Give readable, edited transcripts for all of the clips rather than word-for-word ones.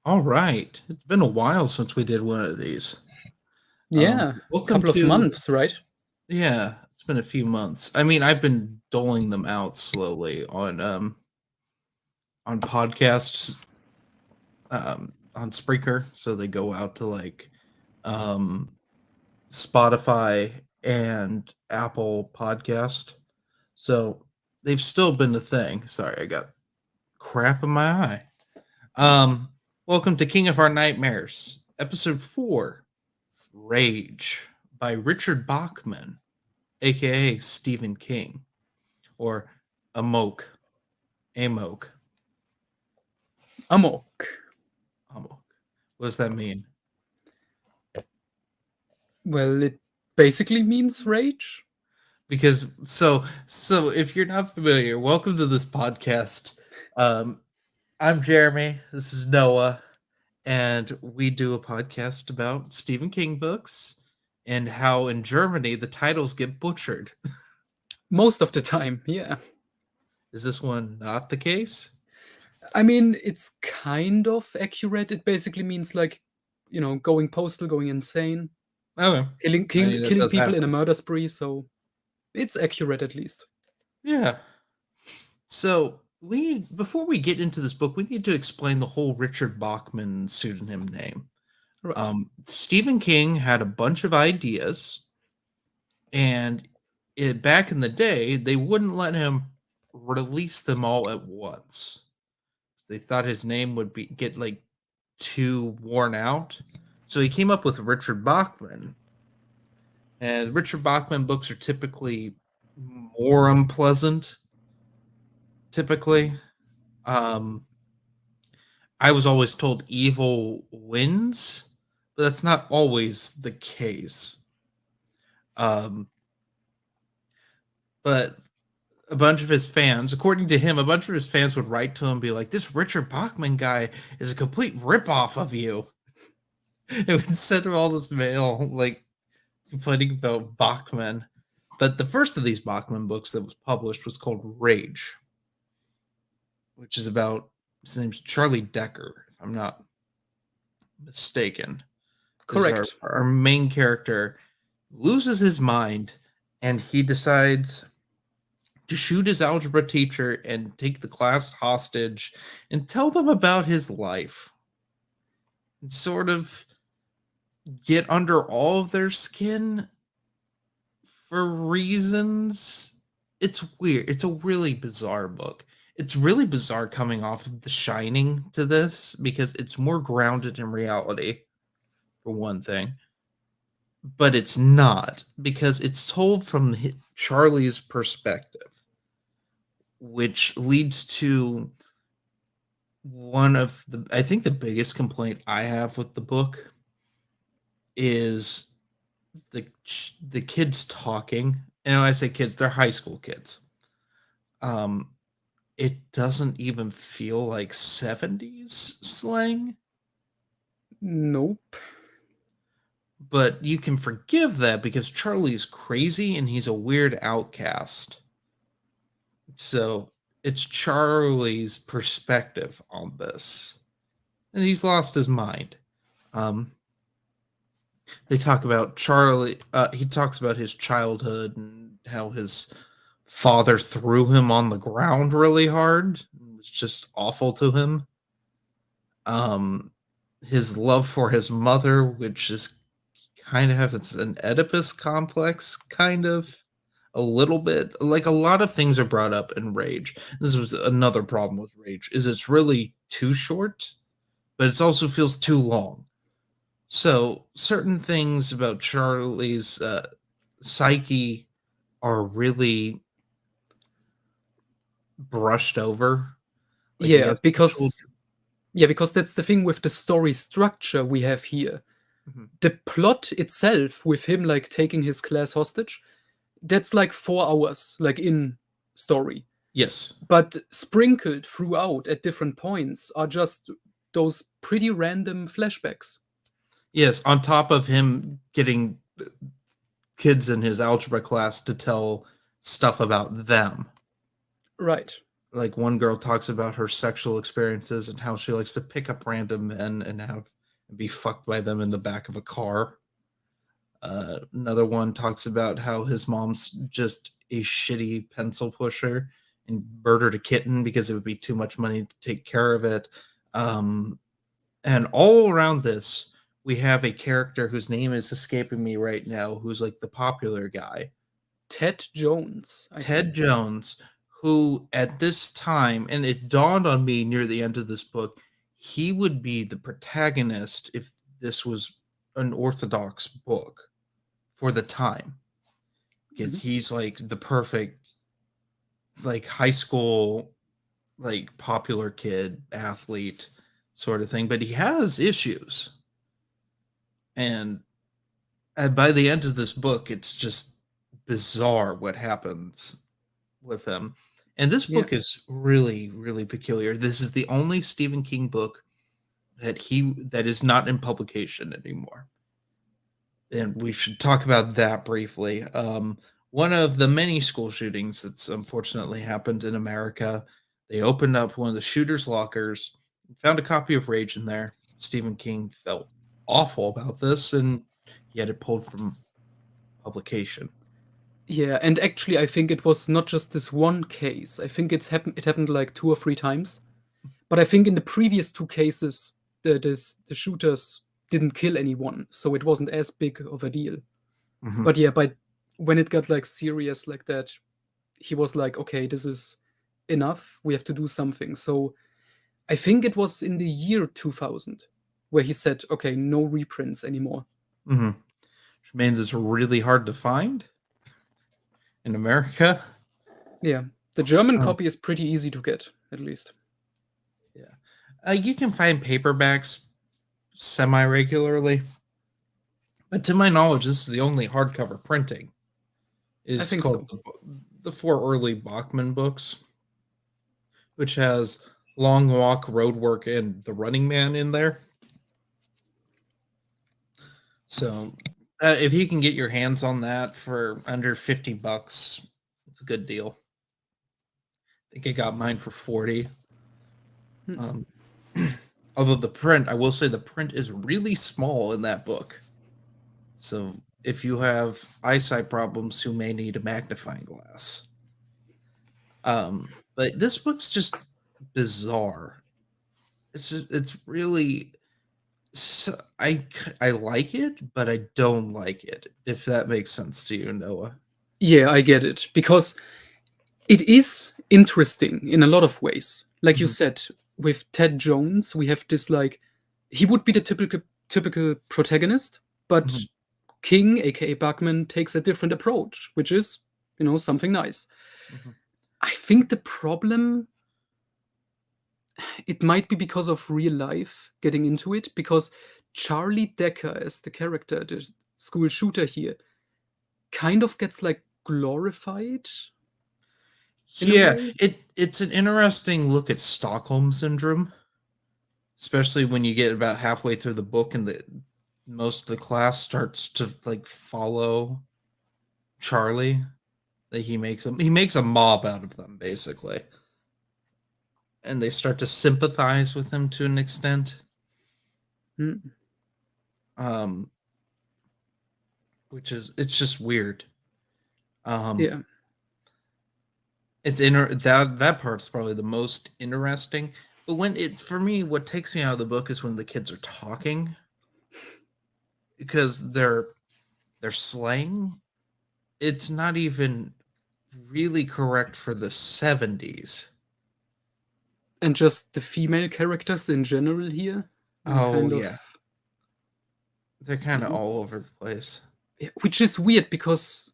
All right. It's been a while since we did one of these. Yeah, Welcome couple of to, months, right? yeah, it's been a few months. I mean, I've been doling them out slowly on podcasts on Spreaker, so they go out to like um Spotify and Apple Podcast. So they've still been a thing. Sorry, I got crap in my eye. Um Welcome to King of Our Nightmares, episode 4. Rage by Richard Bachman, aka Stephen King, or Amok. Amok. Amok. Amok. What does that mean? Well, it basically means rage. Because so if you're not familiar, welcome to this podcast. Um I'm Jeremy, this is Noah, and we do a podcast about Stephen King books and how in Germany the titles get butchered. Most of the time, yeah. Is this one not the case? I mean, it's kind of accurate. It basically means like, going postal, going insane, Okay. killing I kill, mean, that killing does people in a happen. murder spree, so it's accurate at least. Yeah. So we before we get into this book, we need to explain the whole Richard Bachman pseudonym name. Right. Stephen King had a bunch of ideas, and back in the day, they wouldn't let him release them all at once. They thought his name would be get like too worn out. So he came up with Richard Bachman. And Richard Bachman books are typically more unpleasant, typically. Um, I was always told evil wins, but that's not always the case. Um, but a bunch of his fans, according to him, a bunch of his fans would write to him and be like, "This Richard Bachman guy is a complete ripoff of you." It would send him all this mail, like complaining about Bachman. But the first of these Bachman books that was published was called Rage, which is about his name's Charlie Decker, if I'm not mistaken. Is our, Correct. our main character loses his mind and he decides to shoot his algebra teacher and take the class hostage and tell them about his life and sort of get under all of their skin for reasons. It's weird. It's a really bizarre book. It's really bizarre coming off of The Shining to this because it's more grounded in reality, for one thing. But it's not because it's told from Charlie's perspective, which leads to one of the, I think the biggest complaint I have with the book is the kids talking. And when I say kids, they're high school kids. Um, it doesn't even feel like 70s slang, Nope. but you can forgive that because Charlie's crazy and he's a weird outcast. So it's Charlie's perspective on this. And he's lost his mind. Um, they talk about Charlie, he talks about his childhood and how his father threw him on the ground really hard. It was just awful to him. Um, his love for his mother, which is kind of has an Oedipus complex, kind of a little bit. Like a lot of things are brought up in Rage. This was another problem with Rage is it's really too short, but it also feels too long. So certain things about Charlie's psyche are really brushed over. Like he Yeah, has because children. yeah, because that's the thing with the story structure we have here. Mhm. The plot itself with him like taking his class hostage, that's like 4 hours, like in story. Yes. But sprinkled throughout at different points are just those pretty random flashbacks. Yes. On top of him getting kids in his algebra class to tell stuff about them. Right. like one girl talks about her sexual experiences and how she likes to pick up random men and have be fucked by them in the back of a car. Another one talks about how his mom's just a shitty pencil pusher and murdered a kitten because it would be too much money to take care of it. Um, and all around this, we have a character whose name is escaping me right now, who's like the popular guy, Ted Jones, I Ted think. Jones, who at this time, and it dawned on me near the end of this book, he would be the protagonist if this was an orthodox book for the time, because Mhm. he's like the perfect like high school like popular kid athlete sort of thing, but he has issues. And by the end of this book, it's just bizarre what happens with him. And this Yeah. book is really, really peculiar. This is the only Stephen King book that is not in publication anymore. And we should talk about that briefly. One of the many school shootings that's unfortunately happened in America, they opened up one of the shooter's lockers, found a copy of Rage in there. Stephen King felt awful about this, and he had it pulled from publication. Yeah, and actually I think it was not just this one case. I think it happened like 2 or 3 times. But I think in the previous 2 cases, the shooters didn't kill anyone, so it wasn't as big of a deal. Mhm. But yeah, when it got, like, serious like that, he was like, "Okay, this is enough. We have to do something." So, I think it was in the year 2000 where he said, "Okay, no reprints anymore." Mhm. Which made this really hard to find in America. Yeah. The German Oh, copy is pretty easy to get, at least. yeah. You can find paperbacks semi regularly, but to my knowledge, this is the only hardcover printing. I Is think called so. the four early Bachman books, which has Long Walk, Road Work, and The Running Man in there. So if you can get your hands on that for under $50, it's a good deal. I think I got mine for 40. Hmm. Um, although the print, I will say the print is really small in that book. So if you have eyesight problems, you may need a magnifying glass. But this book's just bizarre. It's really so I like it, but I don't like it. If that makes sense to you, Noah. Yeah, I get it, because it is interesting in a lot of ways. Like you Mhm, said, with Ted Jones, we have this, like, he would be the typical protagonist, but mhm, King, aka Bachman, takes a different approach, which is, something nice. mhm. I think the problem, it might be because of real life getting into it, because Charlie Decker as the character, the school shooter here, kind of gets, like, glorified in a Yeah, way. it's an interesting look at Stockholm syndrome, especially when you get about halfway through the book and the most of the class starts to like follow Charlie. That he makes a mob out of them basically, and they start to sympathize with him to an extent. Mm, Um, which is it's just weird. Um, yeah. that part's probably the most interesting. But when it for me, what takes me out of the book is when the kids are talking because their slang. It's not even really correct for the 70s. And just the female characters in general here, Oh kind of, yeah, they're kind of all over the place. yeah, which is weird because,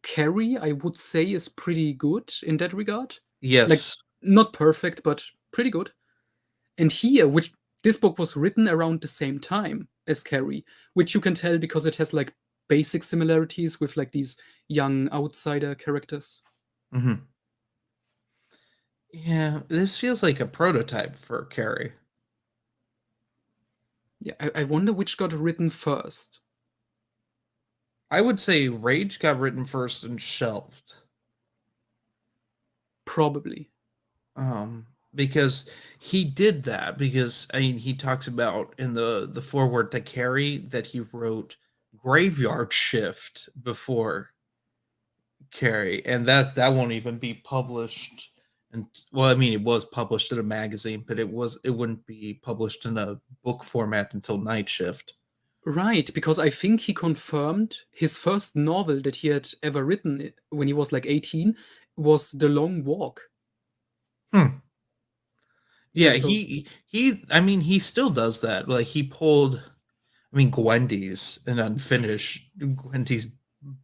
Carrie, I would say, is pretty good in that regard. Like, Yes. not perfect, but pretty good. And here, which this book was written around the same time as Carrie, which you can tell because it has, like, basic similarities with, like, these young outsider characters. Hmm. Yeah, this feels like a prototype for Carrie. Yeah, I wonder which got written first. I would say Rage got written first and shelved. Probably. Because he did that because I mean he talks about in the foreword to Carrie that he wrote Graveyard Shift before Carrie, and that won't even be published. And well, I mean, it was published in a magazine, but it wouldn't be published in a book format until Night Shift. Right, because I think he confirmed his first novel that he had ever written when he was like 18 was The Long Walk. Hmm. Yeah, So he. I mean, he still does that. Like he pulled. I mean, Gwendy's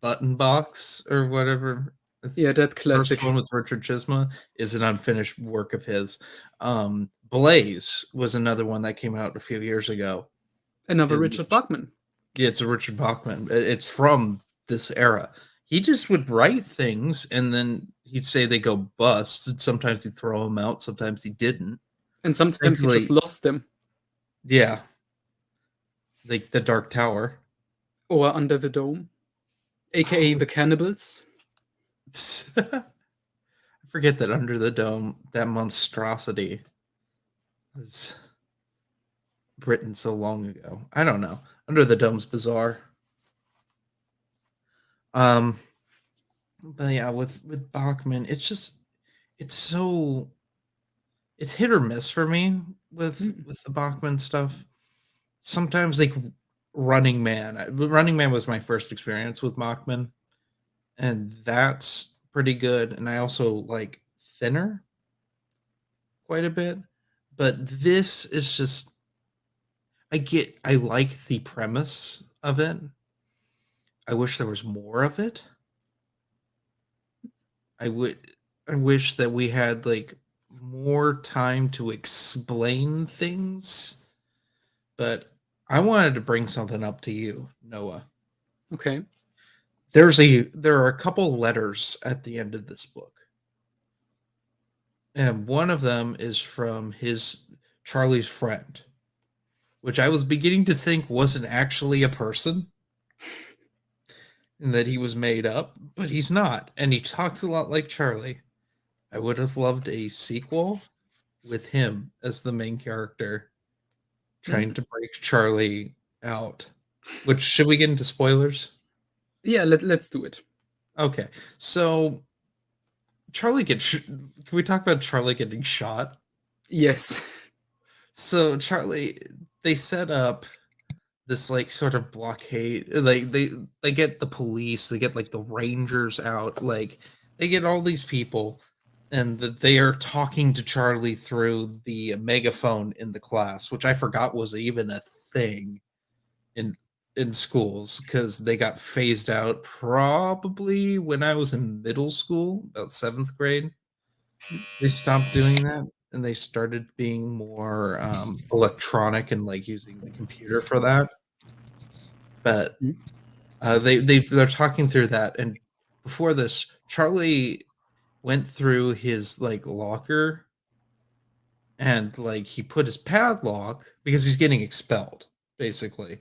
button box or whatever. yeah, that The first classic. one with Richard Chisma is an unfinished work of his. Blaze was another one that came out a few years ago. Another Richard Bachman. Yeah, it's a Richard Bachman. It's from this era. He just would write things and then he'd say they go bust. And sometimes he'd throw them out, sometimes he didn't. And sometimes he just Thankfully, lost them. yeah, like the Dark Tower. Or Under the Dome, aka Oh, The Cannibals. I forget that Under the Dome, that monstrosity was written so long ago. I don't know. Under the Dome's bizarre. Um, but yeah, with Bachman, it's so it's hit or miss for me with the Bachman stuff. Sometimes like Running Man was my first experience with Bachman, and that's pretty good. And I also like Thinner quite a bit, but this is just I like the premise of it. I wish there was more of it. I would I wish that we had like more time to explain things, but I wanted to bring something up to you, Noah. Okay. There are a couple letters at the end of this book. And one of them is from his Charlie's friend, which I was beginning to think wasn't actually a person and that he was made up, but he's not. And he talks a lot like Charlie. I would have loved a sequel with him as the main character trying to break Charlie out. Which should we get into spoilers? Yeah, let's do it. Okay. So can we talk about Charlie getting shot? Yes. So Charlie they set up this like sort of blockade, like they get the police, they get like the rangers out, like they get all these people and they are talking to Charlie through the megaphone in the class, which I forgot was even a thing in schools because they got phased out probably when I was in middle school, about 7th grade. They stopped doing that and they started being more electronic and like using the computer for that. But Mhm. they're talking through that, and before this, Charlie went through his like locker and like he put his padlock because he's getting expelled basically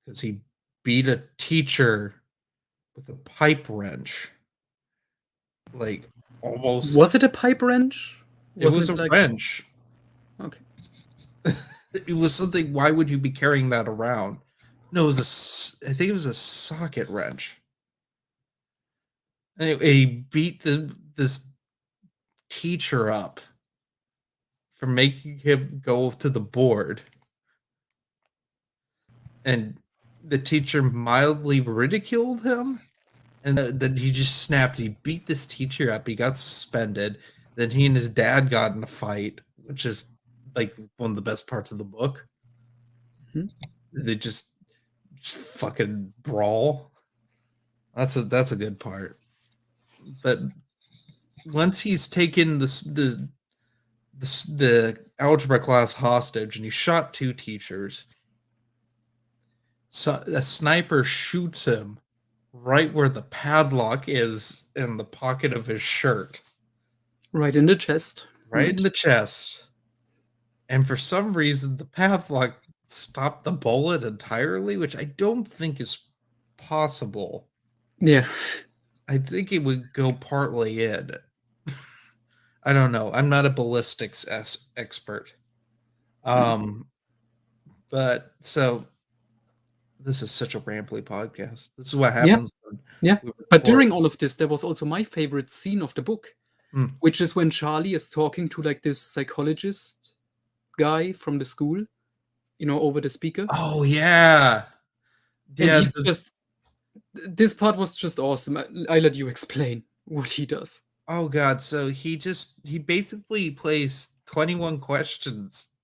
because he beat a teacher with a pipe wrench, like almost. Was it a pipe wrench? It Wasn't was it a like wrench. okay? It was something. Why would you be carrying that around? No, I think it was a socket wrench. Anyway, he beat this teacher up for making him go to the board, and the teacher mildly ridiculed him, and then he just snapped. He beat this teacher up. He got suspended. Then he and his dad got in a fight, which is like one of the best parts of the book. Mhm. They just fucking brawl. That's a good part. But once he's taken the algebra class hostage and he shot two teachers, so a sniper shoots him right where the padlock is in the pocket of his shirt, Right in the chest. right in the chest. And for some reason, the padlock stopped the bullet entirely, which I don't think is possible. Yeah. I think it would go partly in. I don't know. I'm not a ballistics expert. Um, but so this is such a rambly podcast. This is what Yeah, happens when yeah. we But record. during all of this, there was also my favorite scene of the book, Hmm. which is when Charlie is talking to like this psychologist guy from the school, over the speaker. Oh yeah, And yeah. he's just, this part was just awesome. I let you explain what he does. Oh god. So he basically plays 21 questions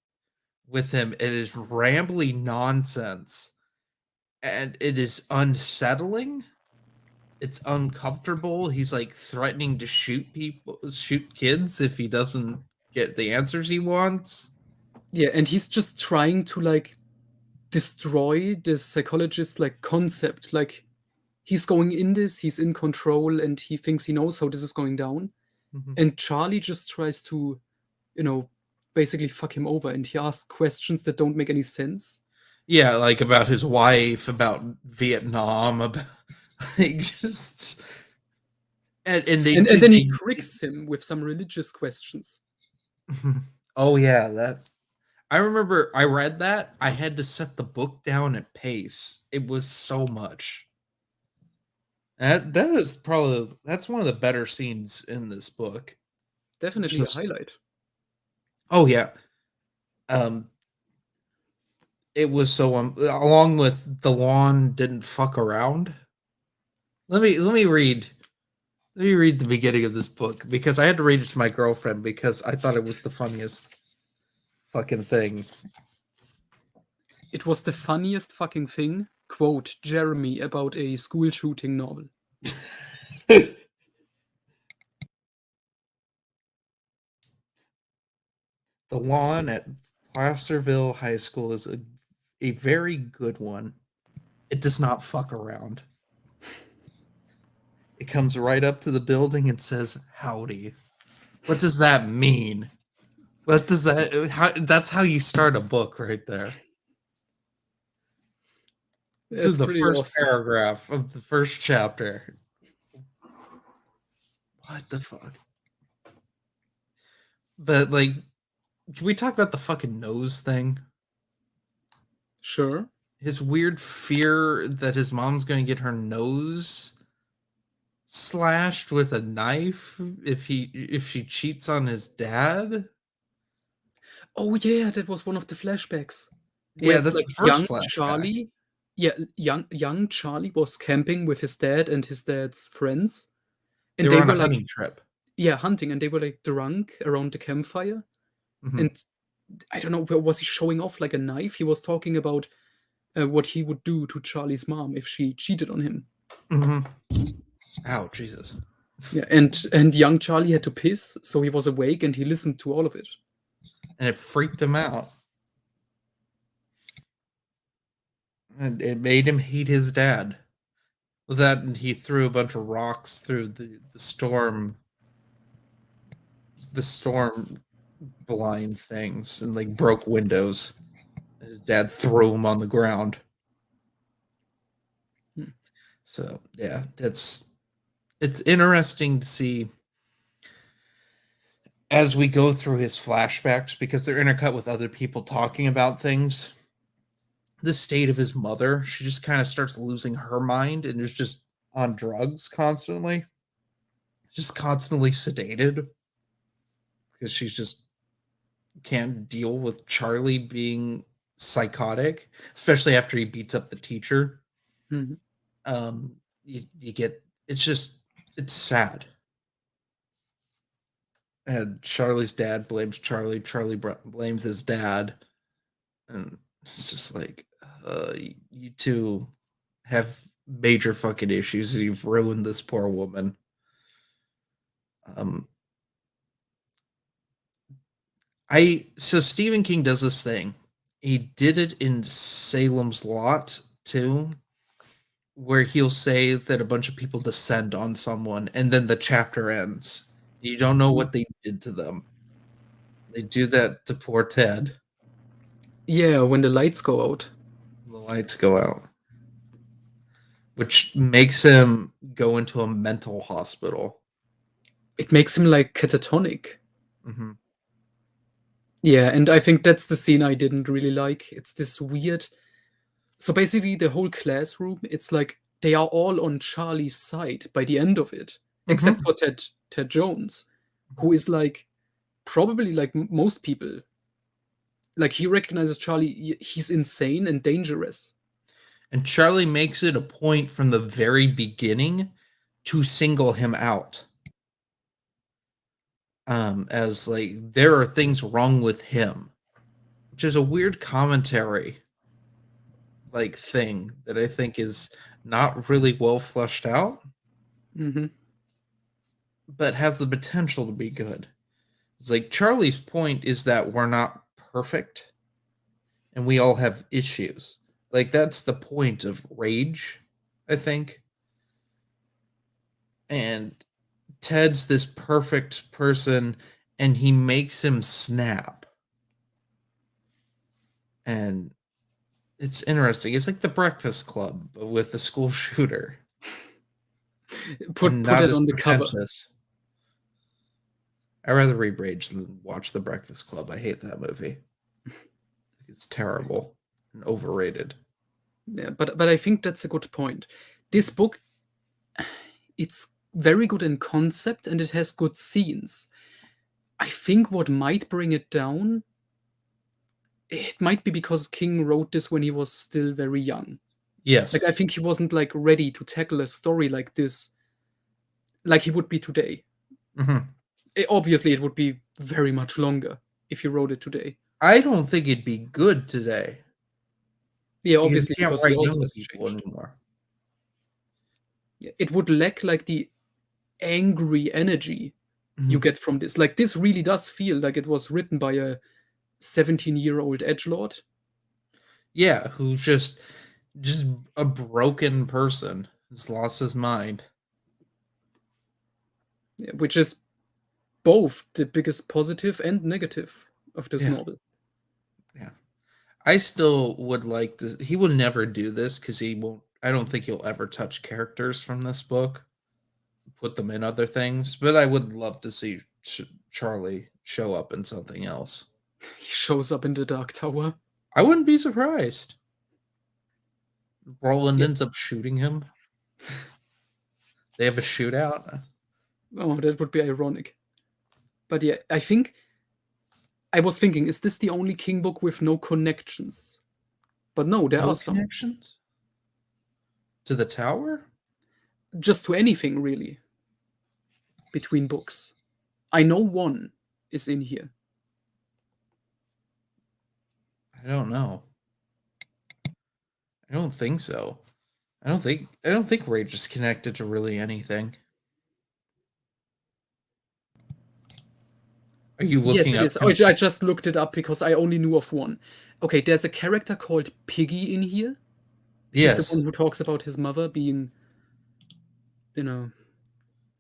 with him. It is rambly nonsense, and it is unsettling. It's uncomfortable. He's like threatening to shoot kids if he doesn't get the answers he wants. Yeah, and he's just trying to like destroy this psychologist like concept. Like he's going in this, he's in control, and he thinks he knows how this is going down. Mhm. And Charlie just tries to, basically fuck him over, and he asks questions that don't make any sense. Yeah, like about his wife, about Vietnam, about like just and they And just then he tricks him with some religious questions. oh yeah, that I remember I read that. I had to set the book down at pace. It was so much. That is probably that's one of the better scenes in this book. Definitely a Just highlight. oh yeah. Um it was so along with the lawn didn't fuck around. Let me read the beginning of this book because I had to read it to my girlfriend because I thought it was the funniest fucking thing. It was the funniest fucking thing, quote Jeremy, about a school shooting novel. The lawn at Placerville High School is a very good one. It does not fuck around. It comes right up to the building and says, "Howdy." What does that mean? What does that? That's how you start a book, right there. It's in It's the pretty first awesome. paragraph of the first chapter. What the fuck? But like, can we talk about the fucking nose thing? Sure. His weird fear that his mom's going to get her nose slashed with a knife if she cheats on his dad. Oh yeah, that was one of the flashbacks where Yeah, it's that's like the young first flashback. Charlie. Yeah, young Charlie was camping with his dad and his dad's friends, and They were they on a were like, hunting trip. yeah, hunting, and they were like drunk around the campfire. Mhm. And I don't know, was he showing off like a knife? He was talking about what he would do to Charlie's mom if she cheated on him. Mhm. Ow, Jesus. Yeah, and young Charlie had to piss, so he was awake and he listened to all of it. And it freaked him out. And it made him hate his dad. With that, and he threw a bunch of rocks through the storm blind things, and like broke windows. His dad threw him on the ground. Hmm. So yeah, it's interesting to see as we go through his flashbacks because they're intercut with other people talking about things. The state of his mother, she just kind of starts losing her mind and is just on drugs constantly, just constantly sedated because she's just can't deal with Charlie being psychotic, especially after he beats up the teacher. Mhm. You get it's sad. And Charlie's dad blames Charlie. Charlie blames his dad, and it's just like, you two have major fucking issues. You've ruined this poor woman. Um, so Stephen King does this thing. He did it in Salem's Lot too, where he'll say that a bunch of people descend on someone, and then the chapter ends. You don't know what they did to them. They do that to poor Ted. Yeah, when the lights go out. The lights go out, which makes him go into a mental hospital. It makes him like catatonic. Hmm. Yeah, and I think that's the scene I didn't really like. It's this weird. So basically, the whole classroom, it's like they are all on Charlie's side by the end of it, except Hmm. for Ted Jones, who is like probably like most people. Like he recognizes Charlie. He's insane and dangerous. And Charlie makes it a point from the very beginning to single him out, as like there are things wrong with him, which is a weird commentary like thing that I think is not really well fleshed out, Hmm. but has the potential to be good. It's like Charlie's point is that we're not perfect and we all have issues. Like that's the point of Rage, I think. And Ted's this perfect person and he makes him snap. And it's interesting. It's like the Breakfast Club, but with a school shooter and Put not it as on the cover. pretentious. I'd rather read Rage than watch The Breakfast Club. I hate that movie. It's terrible and overrated. Yeah, but I think that's a good point. This book, it's very good in concept and it has good scenes. I think what might bring it down, it might be because King wrote this when he was still very young. Like Yes. I think he wasn't like ready to tackle a story like this, like he would be today. Hmm. Obviously, it would be very much longer if you wrote it today. I don't think it'd be good today Yeah, because obviously you can't because he write also young has people changed. anymore. Yeah, it would lack like the angry energy you Mhm. get from this. Like this really does feel like it was written by a 17-year-old edgelord. Yeah, who's just a broken person. Has lost his mind. Yeah, which is both the biggest positive and negative of this Yeah, novel. yeah. I still would like to. He will never do this because he won't. I don't think he'll ever touch characters from this book, put them in other things. But I would love to see Charlie show up in something else. He shows up in the Dark Tower. I wouldn't be surprised. Roland Yeah. ends up shooting him. They have a shootout. Oh, that would be ironic. But yeah, I was thinking, is this the only King book with no connections? But no, there No are some. connections to the tower. Just to anything, really, between books. I know one is in here. I don't know. I don't think so. I don't think Rage is connected to really anything. Are you Yes, looking it up is. Oh, I just looked it up because I only knew of one. Okay, there's a character called Piggy in here. He's the Yes. one who talks about his mother being, you know,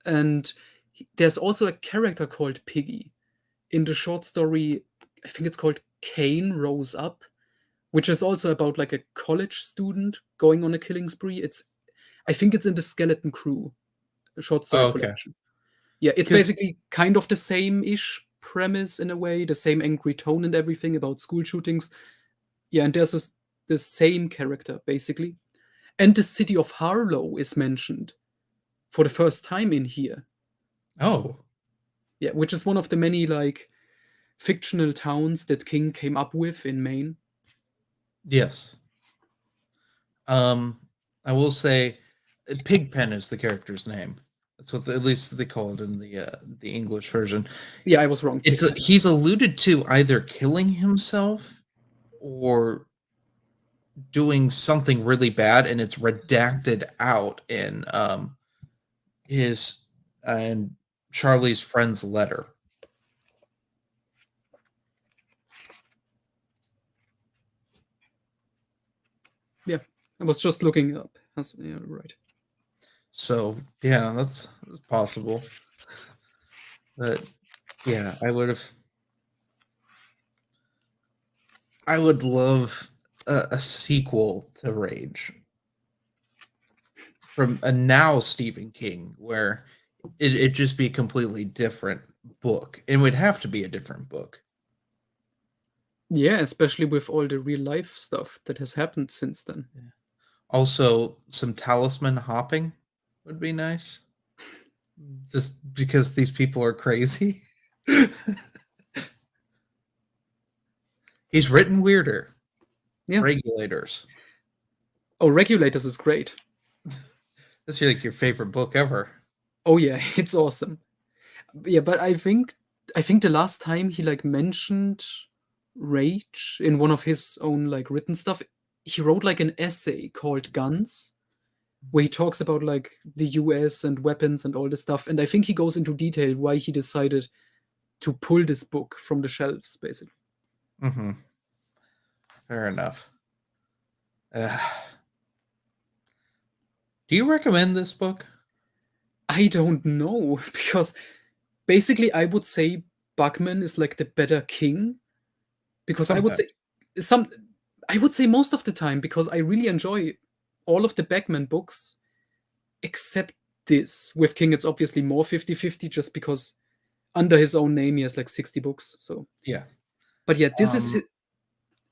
and there's also a character called Piggy in the short story. I think it's called Cain Rose Up, which is also about like a college student going on a killing spree. I think it's in the Skeleton Crew, a short story Oh, okay. collection. Yeah, it's Because basically kind of the same-ish premise in a way, the same angry tone and everything about school shootings. Yeah, and there's the same character basically. And the city of Harlow is mentioned for the first time in here. oh Yeah, which is one of the many like fictional towns that King came up with in Maine. yes, I will say, Pigpen is the character's name. That's what at least they call it in the English version. Yeah, I was wrong. Pigpen. He's alluded to either killing himself or doing something really bad, and it's redacted out in his and Charlie's friend's letter. Yeah, I was just looking it up. Yeah, right. So yeah, that's possible. But yeah, I would love a sequel to Rage from a now Stephen King, where it just be completely different, book. It would have to be a different book. Yeah, especially with all the real life stuff that has happened since then. Also, some talisman hopping would be nice. Just because these people are crazy. He's written weirder. Yeah. Regulators. Oh, Regulators is great. That's like your favorite book ever. Oh yeah, it's awesome. Yeah, but I think the last time he like mentioned rage in one of his own like written stuff, he wrote like an essay called Guns, where he talks about like the US and weapons and all this stuff. And I think he goes into detail why he decided to pull this book from the shelves, basically. Mm-hmm. Fair enough. Do you recommend this book? I don't know, because basically I would say Bugman is like the better king, because I would say most of the time, because I really enjoy all of the Bachman books except this. With King, it's obviously more 50-50 just because under his own name he has like 60 books. So Yeah. but yeah, this is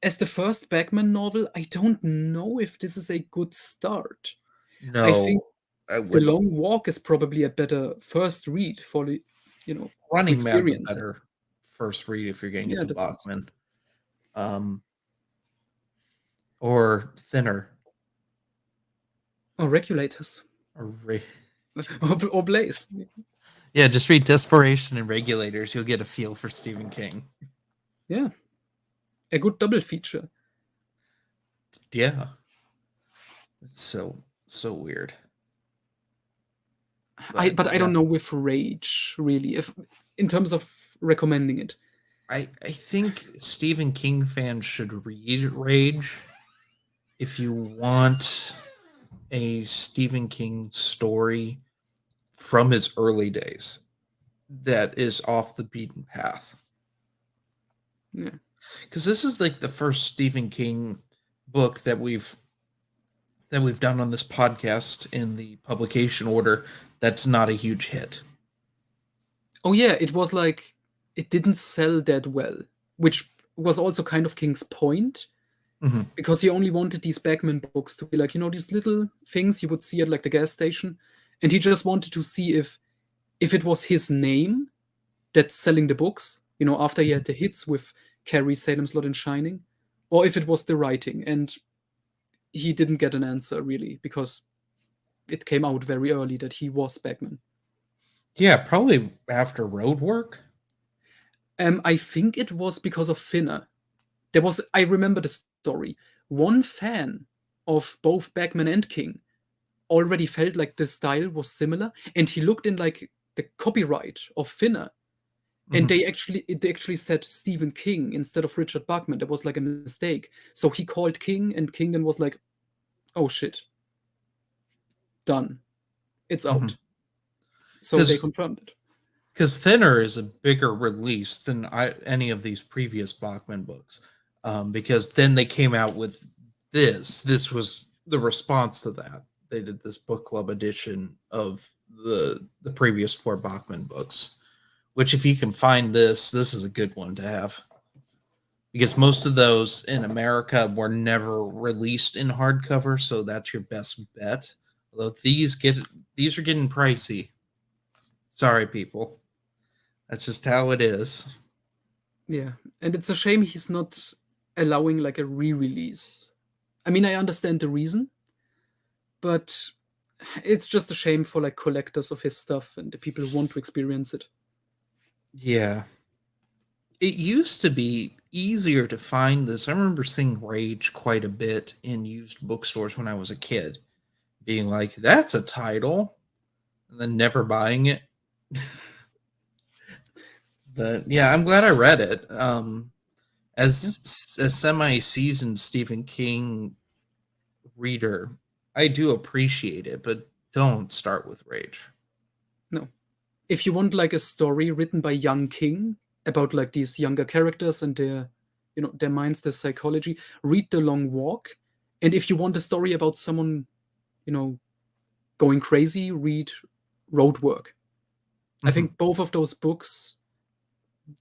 as the first Bachman novel. I don't know if this is a good start. No, I think I The wouldn't. Long Walk is probably a better first read for the, to Running Man's a experience it. better first read if you're getting Yeah, into that sounds- Bachman. Or Thinner. Or Regulators. Or Or Blaze. yeah, just read Desperation and Regulators. You'll get a feel for Stephen King. Yeah. A good double feature. Yeah. It's so weird. But I don't know with Rage, really, if in terms of recommending it. I think Stephen King fans should read Rage if you want a Stephen King story from his early days that is off the beaten path. Yeah. Because this is like the first Stephen King book that we've done on this podcast in the publication order that's not a huge hit. Oh yeah, it was like it didn't sell that well, which was also kind of King's point, because he only wanted these Bachman books to be like, these little things you would see at like the gas station, and he just wanted to see if it was his name that's selling the books, after he had the hits with Carrie, Salem's Lot, and Shining, or if it was the writing. And he didn't get an answer really, because it came out very early that he was Bachman. Yeah, probably after Road Work. I think it was because of Finner. I remember the story. One fan of both Bachman and King already felt like the style was similar, and he looked in like the copyright of Finner, and they actually said Stephen King instead of Richard Bachman. That was like a mistake. So he called King, and King then was like, "Oh shit, done, it's out." So they confirmed it. Because Thinner is a bigger release than any of these previous Bachman books. Because then they came out with this. This was the response to that. They did this book club edition of the previous 4 Bachman books. Which, if you can find this is a good one to have. Because most of those in America were never released in hardcover, so that's your best bet. Although these are getting pricey. Sorry, people. That's just how it is. Yeah, and it's a shame he's not allowing like a re-release. I mean, I understand the reason, but it's just a shame for like collectors of his stuff and the people who want to experience it. Yeah. It used to be easier to find this. I remember seeing Rage quite a bit in used bookstores when I was a kid, being like, that's a title, and then never buying it. But yeah, I'm glad I read it. As a semi-seasoned Stephen King reader, I do appreciate it, but don't start with Rage. No. If you want like a story written by young King about like these younger characters and their their minds, their psychology, read The Long Walk. And if you want a story about someone going crazy, read Road Work. I think both of those books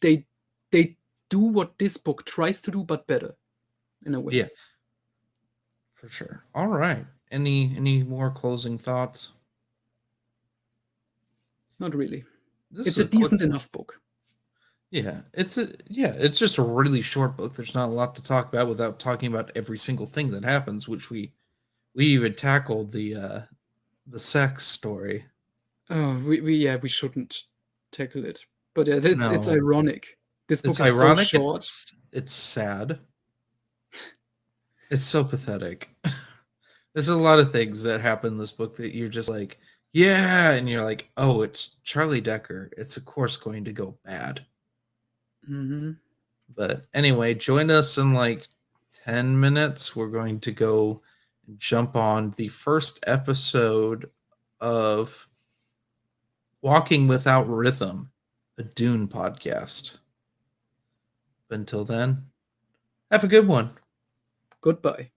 they do what this book tries to do, but better in a way. Yeah, for sure. All right. Any more closing thoughts? Not really. This It's is a a quick decent one. enough book. Yeah, it's just a really short book. There's not a lot to talk about without talking about every single thing that happens, which we even tackled the sex story. Oh, we shouldn't tackle it. But yeah, it's No, ironic. This it's book is so ironic. short. It's sad. It's so pathetic. There's a lot of things that happen in this book that you're just like, yeah, and you're like, oh, it's Charlie Decker. It's of course going to go bad. Hmm. But anyway, join us in like 10 minutes. We're going to go and jump on the first episode of Walking Without Rhythm, a Dune podcast. But until then, have a good one. Goodbye.